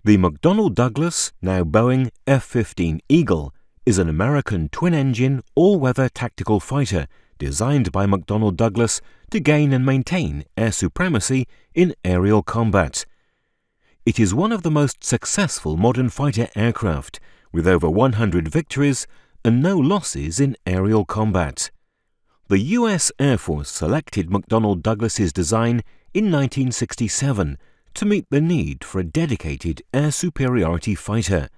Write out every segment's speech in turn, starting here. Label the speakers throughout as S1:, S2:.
S1: The McDonnell Douglas, now Boeing F-15 Eagle, is an American twin-engine, all-weather tactical fighter designed by McDonnell Douglas to gain and maintain air supremacy in aerial combat. It is one of the most successful modern fighter aircraft, with over 100 victories and no losses in aerial combat. The U.S. Air Force selected McDonnell Douglas's design in 1967 to meet the need for a dedicated air superiority fighter.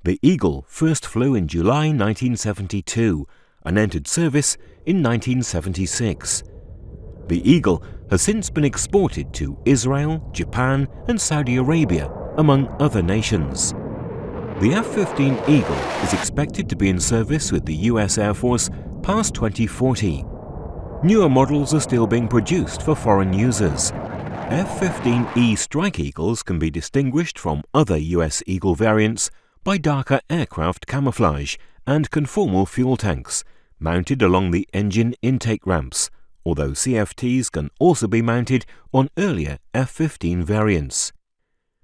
S1: The Eagle first flew in July 1972 and entered service in 1976. The Eagle has since been exported to Israel, Japan and Saudi Arabia, among other nations. The F-15 Eagle is expected to be in service with the U.S. Air Force past 2040. Newer models are still being produced for foreign users. F-15E Strike Eagles can be distinguished from other U.S. Eagle variants by darker aircraft camouflage and conformal fuel tanks, mounted along the engine intake ramps, although CFTs can also be mounted on earlier F-15 variants.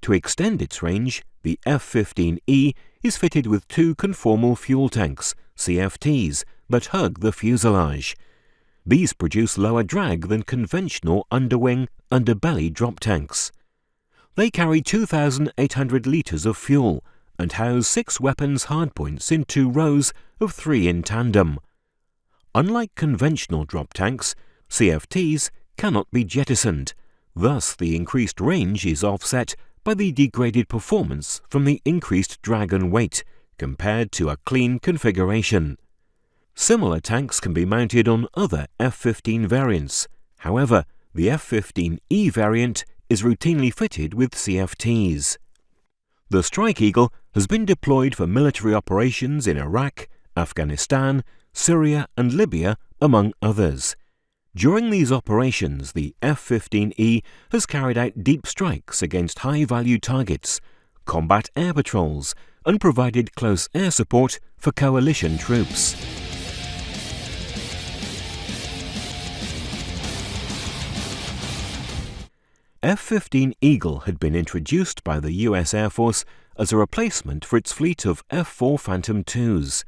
S1: To extend its range, the F-15E is fitted with two conformal fuel tanks, CFTs, that hug the fuselage. These produce lower drag than conventional underwing, underbelly drop tanks. They carry 2,800 litres of fuel and house 6 weapons hardpoints in 2 rows of 3 in tandem. Unlike conventional drop tanks, CFTs cannot be jettisoned, thus the increased range is offset by the degraded performance from the increased drag and weight compared to a clean configuration. Similar tanks can be mounted on other F-15 variants. However, the F-15E variant is routinely fitted with CFTs. The Strike Eagle has been deployed for military operations in Iraq, Afghanistan, Syria and Libya, among others. During these operations, the F-15E has carried out deep strikes against high-value targets, combat air patrols, and provided close air support for coalition troops. F-15 Eagle had been introduced by the U.S. Air Force as a replacement for its fleet of F-4 Phantom IIs.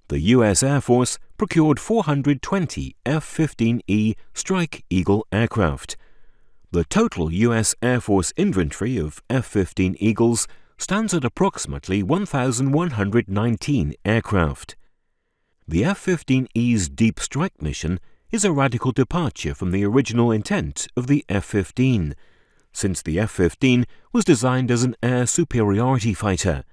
S1: The U.S. Air Force procured 420 F-15E Strike Eagle aircraft. The total U.S. Air Force inventory of F-15 Eagles stands at approximately 1,119 aircraft. The F-15E's deep strike mission is a radical departure from the original intent of the F-15, since the F-15 was designed as an air superiority fighter.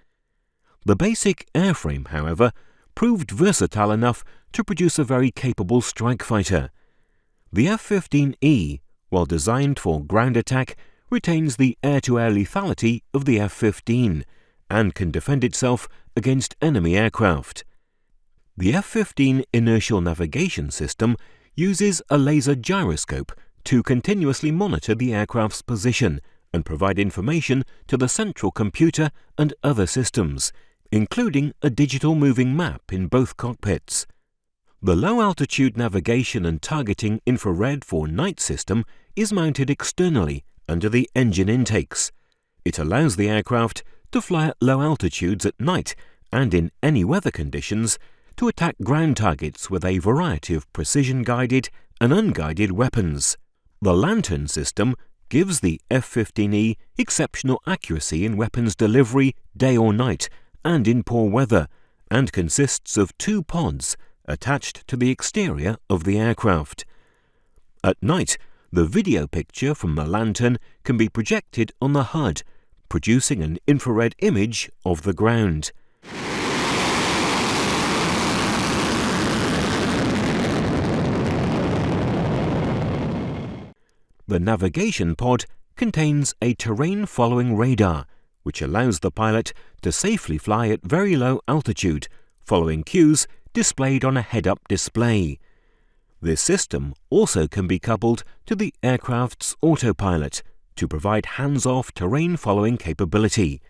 S1: The basic airframe, however, proved versatile enough to produce a very capable strike fighter. The F-15E, while designed for ground attack, retains the air-to-air lethality of the F-15 and can defend itself against enemy aircraft. The F-15 inertial navigation system uses a laser gyroscope to continuously monitor the aircraft's position and provide information to the central computer and other systems, including a digital moving map in both cockpits. The low-altitude navigation and targeting infrared for night system is mounted externally under the engine intakes. It allows the aircraft to fly at low altitudes at night and in any weather conditions to attack ground targets with a variety of precision-guided and unguided weapons. The Lantern system gives the F-15E exceptional accuracy in weapons delivery day or night and in poor weather, and consists of 2 pods attached to the exterior of the aircraft. At night, the video picture from the Lantern can be projected on the HUD, producing an infrared image of the ground. The navigation pod contains a terrain-following radar, which allows the pilot to safely fly at very low altitude, following cues displayed on a head-up display. This system also can be coupled to the aircraft's autopilot to provide hands-off terrain-following capability.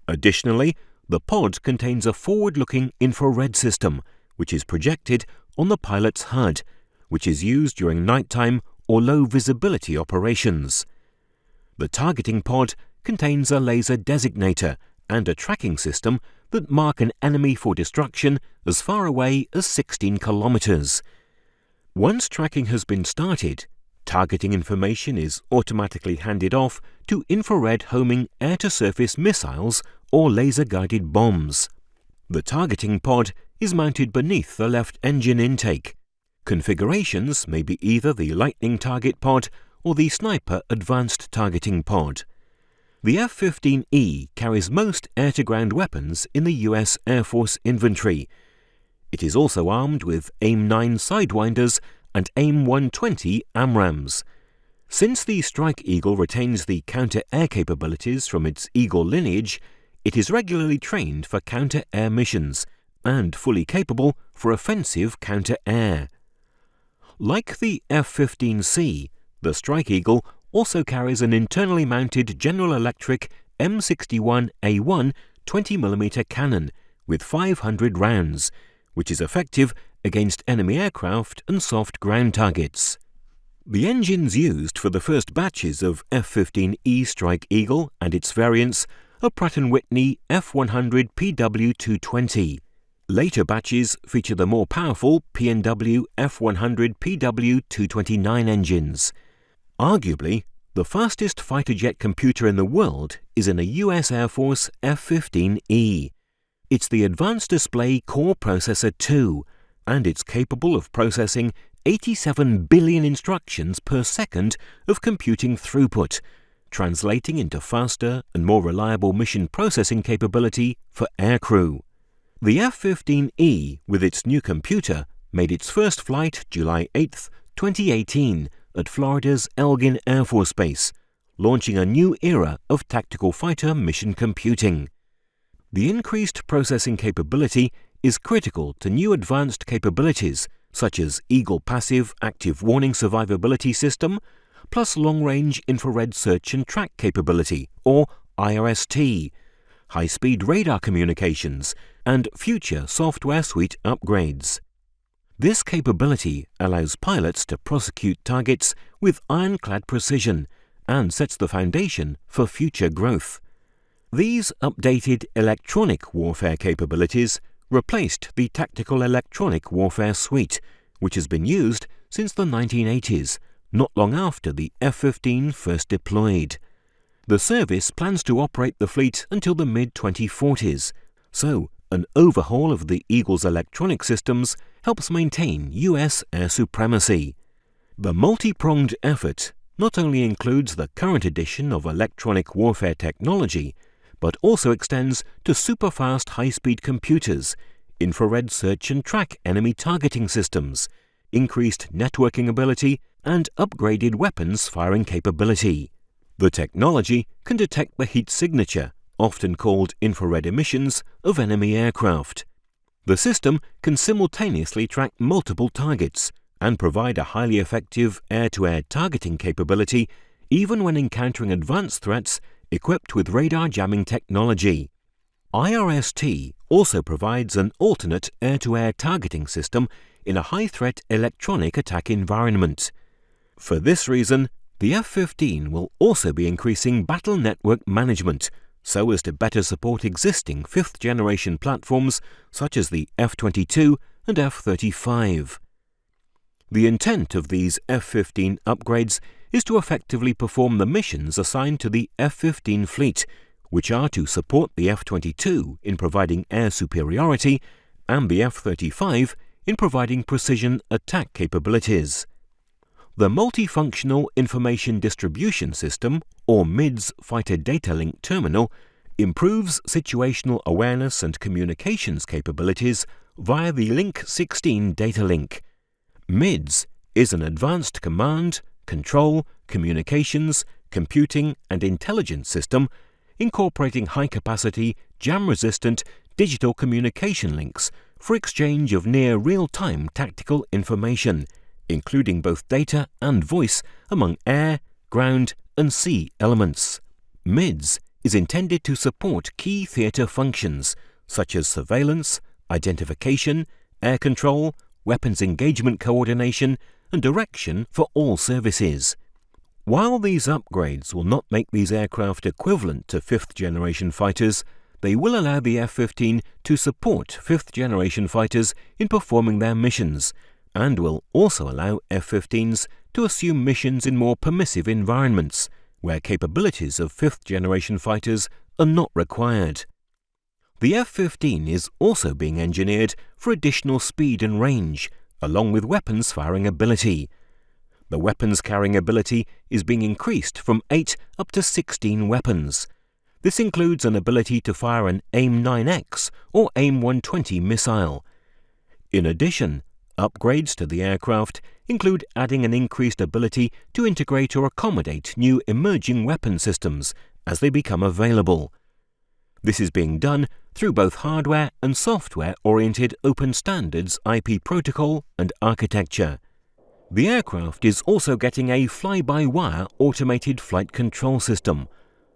S1: Additionally, the pod contains a forward-looking infrared system, which is projected on the pilot's HUD, which is used during nighttime or low-visibility operations. The targeting pod contains a laser designator and a tracking system that mark an enemy for destruction as far away as 16 kilometers. Once tracking has been started, targeting information is automatically handed off to infrared homing air-to-surface missiles or laser-guided bombs. The targeting pod is mounted beneath the left engine intake. Configurations may be either the Lightning Target Pod or the Sniper Advanced Targeting Pod. The F-15E carries most air-to-ground weapons in the US Air Force inventory. It is also armed with AIM-9 Sidewinders and AIM-120 AMRAAMs. Since the Strike Eagle retains the counter-air capabilities from its Eagle lineage, it is regularly trained for counter-air missions and fully capable for offensive counter-air. Like the F-15C, the Strike Eagle also carries an internally mounted General Electric M61A1 20mm cannon with 500 rounds, which is effective against enemy aircraft and soft ground targets. The engines used for the first batches of F-15E Strike Eagle and its variants are Pratt & Whitney F100 PW220. Later batches feature the more powerful P&W F100 PW229 engines. Arguably, the fastest fighter jet computer in the world is in a US Air Force F-15E. It's the Advanced Display Core Processor 2, and it's capable of processing 87 billion instructions per second of computing throughput, translating into faster and more reliable mission processing capability for aircrew. The F-15E, with its new computer, made its first flight July 8, 2018, at Florida's Elgin Air Force Base, launching a new era of tactical fighter mission computing. The increased processing capability is critical to new advanced capabilities such as Eagle Passive Active Warning Survivability System, plus Long-Range Infrared Search and Track Capability, or IRST, high-speed radar communications, and future software suite upgrades. This capability allows pilots to prosecute targets with ironclad precision and sets the foundation for future growth. These updated electronic warfare capabilities replaced the Tactical Electronic Warfare Suite, which has been used since the 1980s, not long after the F-15 first deployed. The service plans to operate the fleet until the mid-2040s, so an overhaul of the Eagle's electronic systems helps maintain US air supremacy. The multi-pronged effort not only includes the current edition of electronic warfare technology, but also extends to super-fast high-speed computers, infrared search and track enemy targeting systems, increased networking ability, and upgraded weapons firing capability. The technology can detect the heat signature, often called infrared emissions, of enemy aircraft. The system can simultaneously track multiple targets and provide a highly effective air-to-air targeting capability even when encountering advanced threats equipped with radar jamming technology. IRST also provides an alternate air-to-air targeting system in a high-threat electronic attack environment. For this reason, the F-15 will also be increasing battle network management so as to better support existing fifth-generation platforms such as the F-22 and F-35. The intent of these F-15 upgrades is to effectively perform the missions assigned to the F-15 fleet, which are to support the F-22 in providing air superiority and the F-35 in providing precision attack capabilities. The Multifunctional Information Distribution System, or MIDS Fighter Data Link Terminal, improves situational awareness and communications capabilities via the Link 16 data link. MIDS is an advanced command, control, communications, computing, and intelligence system incorporating high-capacity, jam-resistant digital communication links for exchange of near real-time tactical information, including both data and voice among air, ground, and sea elements. MIDS is intended to support key theatre functions such as surveillance, identification, air control, weapons engagement coordination, and direction for all services. While these upgrades will not make these aircraft equivalent to fifth-generation fighters, they will allow the F-15 to support fifth-generation fighters in performing their missions, and will also allow F-15s to assume missions in more permissive environments, where capabilities of fifth-generation fighters are not required. The F-15 is also being engineered for additional speed and range, along with weapons firing ability. The weapons carrying ability is being increased from 8 up to 16 weapons. This includes an ability to fire an AIM-9X or AIM-120 missile. In addition, upgrades to the aircraft include adding an increased ability to integrate or accommodate new emerging weapon systems as they become available. This is being done through both hardware and software-oriented open standards IP protocol and architecture. The aircraft is also getting a fly-by-wire automated flight control system.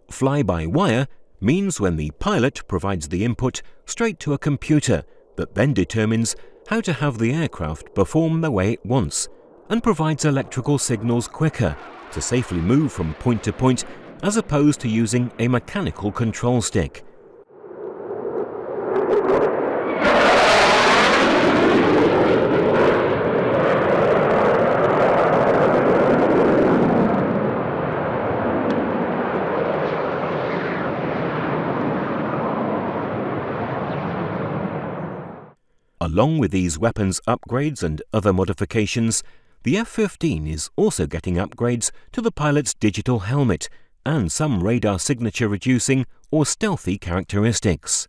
S1: Fly-by-wire means when the pilot provides the input straight to a computer that then determines how to have the aircraft perform the way it wants, and provides electrical signals quicker to safely move from point to point as opposed to using a mechanical control stick. Along with these weapons upgrades and other modifications, the F-15 is also getting upgrades to the pilot's digital helmet and some radar signature reducing or stealthy characteristics.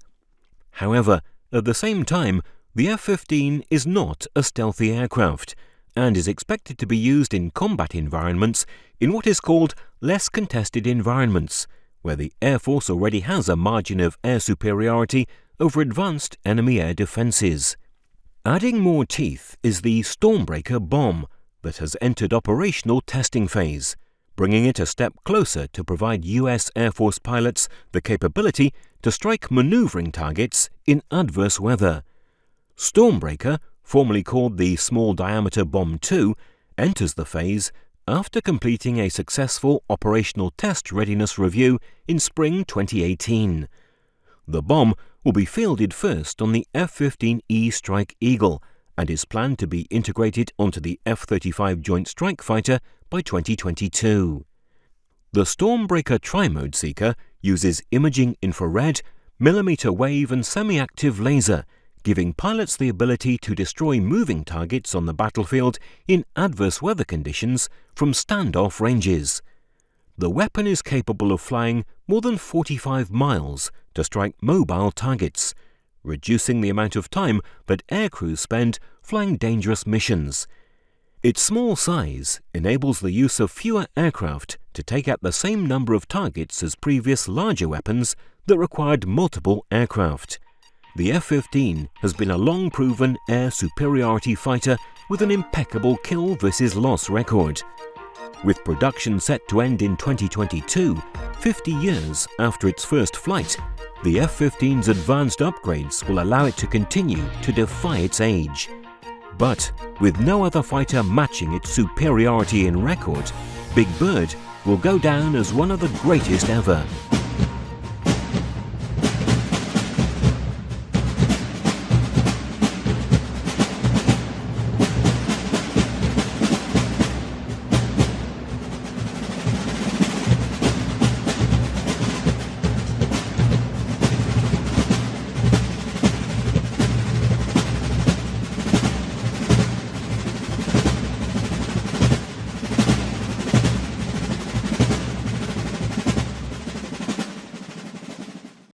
S1: However, at the same time, the F-15 is not a stealthy aircraft and is expected to be used in combat environments in what is called less contested environments, where the Air Force already has a margin of air superiority over advanced enemy air defenses. Adding more teeth is the Stormbreaker bomb that has entered operational testing phase, bringing it a step closer to provide US Air Force pilots the capability to strike maneuvering targets in adverse weather. Stormbreaker, formerly called the Small Diameter Bomb 2, enters the phase after completing a successful operational test readiness review in spring 2018. The bomb will be fielded first on the F-15E Strike Eagle and is planned to be integrated onto the F-35 Joint Strike Fighter by 2022. The Stormbreaker Tri-Mode Seeker uses imaging infrared, millimeter wave and semi-active laser, giving pilots the ability to destroy moving targets on the battlefield in adverse weather conditions from standoff ranges. The weapon is capable of flying more than 45 miles to strike mobile targets, reducing the amount of time that aircrews spend flying dangerous missions. Its small size enables the use of fewer aircraft to take out the same number of targets as previous larger weapons that required multiple aircraft. The F-15 has been a long-proven air superiority fighter with an impeccable kill versus loss record. With production set to end in 2022, 50 years after its first flight, the F-15's advanced upgrades will allow it to continue to defy its age. But with no other fighter matching its superiority in record, Big Bird will go down as one of the greatest ever.